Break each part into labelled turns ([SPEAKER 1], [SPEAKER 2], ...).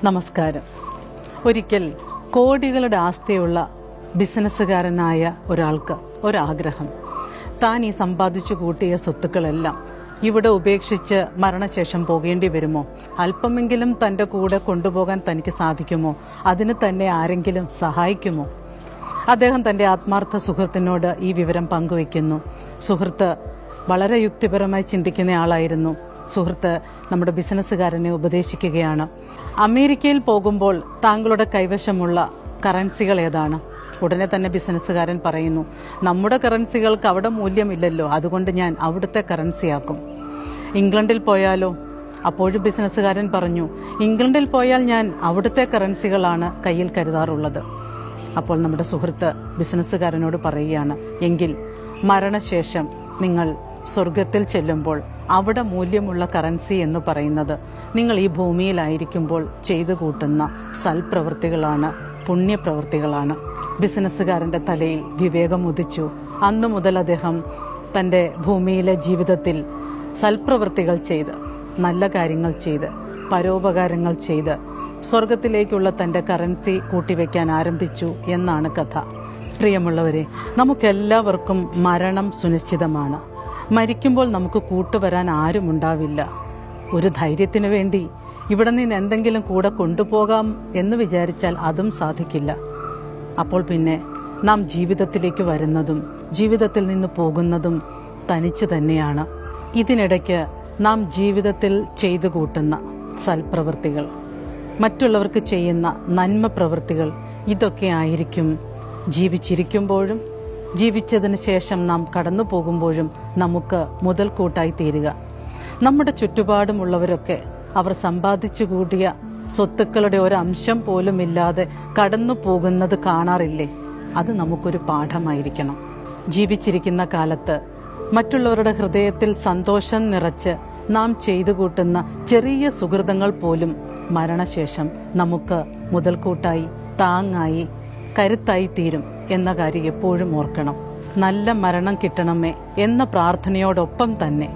[SPEAKER 1] നമസ്കാരം. ഒരിക്കൽ കോടികളുടെ ആസ്തിയുള്ള ബിസിനസ്സുകാരനായ ഒരാൾക്ക് ഒരാഗ്രഹം. താൻ ഈ സമ്പാദിച്ചു കൂട്ടിയ സ്വത്തുക്കളെല്ലാം ഇവിടെ ഉപേക്ഷിച്ച് മരണശേഷം പോകേണ്ടി വരുമോ? അല്പമെങ്കിലും തൻ്റെ കൂടെ കൊണ്ടുപോകാൻ തനിക്ക് സാധിക്കുമോ? അതിന് തന്നെ ആരെങ്കിലും സഹായിക്കുമോ? അദ്ദേഹം തൻ്റെ ആത്മാർത്ഥ സുഹൃത്തിനോട് ഈ വിവരം പങ്കുവയ്ക്കുന്നു. സുഹൃത്ത് വളരെ യുക്തിപരമായി ചിന്തിക്കുന്ന ആളായിരുന്നു. സുഹൃത്ത് നമ്മുടെ ബിസിനസ്സുകാരനെ ഉപദേശിക്കുകയാണ്. അമേരിക്കയിൽ പോകുമ്പോൾ താങ്കളുടെ കൈവശമുള്ള കറൻസികൾ ഏതാണ്? ഉടനെ തന്നെ ബിസിനസ്സുകാരൻ പറയുന്നു, നമ്മുടെ കറൻസികൾക്ക് അവിടെ മൂല്യമില്ലല്ലോ, അതുകൊണ്ട് ഞാൻ അവിടുത്തെ കറൻസിയാക്കും. ഇംഗ്ലണ്ടിൽ പോയാലോ? അപ്പോഴും ബിസിനസ്സുകാരൻ പറഞ്ഞു, ഇംഗ്ലണ്ടിൽ പോയാൽ ഞാൻ അവിടുത്തെ കറൻസികളാണ് കയ്യിൽ കരുതാറുള്ളത്. അപ്പോൾ നമ്മുടെ സുഹൃത്ത് ബിസിനസ്സുകാരനോട് പറയുകയാണ്, എങ്കിൽ മരണശേഷം നിങ്ങൾ സ്വർഗത്തിൽ ചെല്ലുമ്പോൾ അവിടെ മൂല്യമുള്ള കറൻസി എന്ന് പറയുന്നത് നിങ്ങൾ ഈ ഭൂമിയിലായിരിക്കുമ്പോൾ ചെയ്തു കൂട്ടുന്ന സൽപ്രവൃത്തികളാണ്, പുണ്യപ്രവൃത്തികളാണ്. ബിസിനസ്സുകാരൻ്റെ തലയിൽ വിവേകം ഉദിച്ചു. അന്നു മുതൽ അദ്ദേഹം തൻ്റെ ഭൂമിയിലെ ജീവിതത്തിൽ സൽപ്രവൃത്തികൾ ചെയ്ത്, നല്ല കാര്യങ്ങൾ ചെയ്ത്, പരോപകാരങ്ങൾ ചെയ്ത് സ്വർഗത്തിലേക്കുള്ള തൻ്റെ കറൻസി കൂട്ടിവെക്കാൻ ആരംഭിച്ചു എന്നാണ് കഥ. പ്രിയമുള്ളവരെ, നമുക്കെല്ലാവർക്കും മരണം സുനിശ്ചിതമാണ്. മരിക്കുമ്പോൾ നമുക്ക് കൂട്ടുവരാൻ ആരുമുണ്ടാവില്ല. ഒരു ധൈര്യത്തിന് വേണ്ടി ഇവിടെ നിന്ന് എന്തെങ്കിലും കൂടെ കൊണ്ടുപോകാം എന്ന് വിചാരിച്ചാൽ അതും സാധിക്കില്ല. അപ്പോൾ പിന്നെ നാം ജീവിതത്തിലേക്ക് വരുന്നതും ജീവിതത്തിൽ നിന്ന് പോകുന്നതും തനിച്ചു തന്നെയാണ്. ഇതിനിടയ്ക്ക് നാം ജീവിതത്തിൽ ചെയ്തു കൂട്ടുന്ന സൽപ്രവൃത്തികൾ, മറ്റുള്ളവർക്ക് ചെയ്യുന്ന നന്മ പ്രവൃത്തികൾ, ഇതൊക്കെ ആയിരിക്കും ജീവിച്ചിരിക്കുമ്പോഴും ജീവിച്ചതിന് ശേഷം നാം കടന്നു പോകുമ്പോഴും നമുക്ക് മുതൽക്കൂട്ടായി തീരുക. നമ്മുടെ ചുറ്റുപാടുമുള്ളവരൊക്കെ അവർ സമ്പാദിച്ചു കൂട്ടിയ സ്വത്തുക്കളുടെ ഒരംശം പോലും ഇല്ലാതെ കടന്നു പോകുന്നത് കാണാറില്ലേ? അത് നമുക്കൊരു പാഠമായിരിക്കണം. ജീവിച്ചിരിക്കുന്ന കാലത്ത് മറ്റുള്ളവരുടെ ഹൃദയത്തിൽ സന്തോഷം നിറച്ച് നാം ചെയ്തു കൂട്ടുന്ന ചെറിയ സുഹൃതങ്ങൾ പോലും മരണശേഷം നമുക്ക് മുതൽക്കൂട്ടായി, താങ്ങായി, കരുത്തായി തീരും എന്ന കാര്യം എപ്പോഴും ഓർക്കണം. നല്ല മരണം കിട്ടണമേ എന്ന പ്രാർത്ഥനയോടൊപ്പം തന്നെ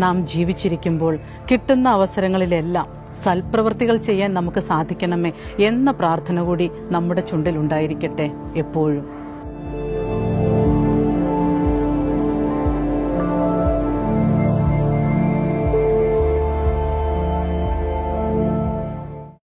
[SPEAKER 1] നാം ജീവിച്ചിരിക്കുമ്പോൾ കിട്ടുന്ന അവസരങ്ങളിലെല്ലാം സൽപ്രവൃത്തികൾ ചെയ്യാൻ നമുക്ക് സാധിക്കണമേ എന്ന പ്രാർത്ഥന കൂടി നമ്മുടെ ചുണ്ടിൽ ഉണ്ടായിരിക്കട്ടെ എപ്പോഴും.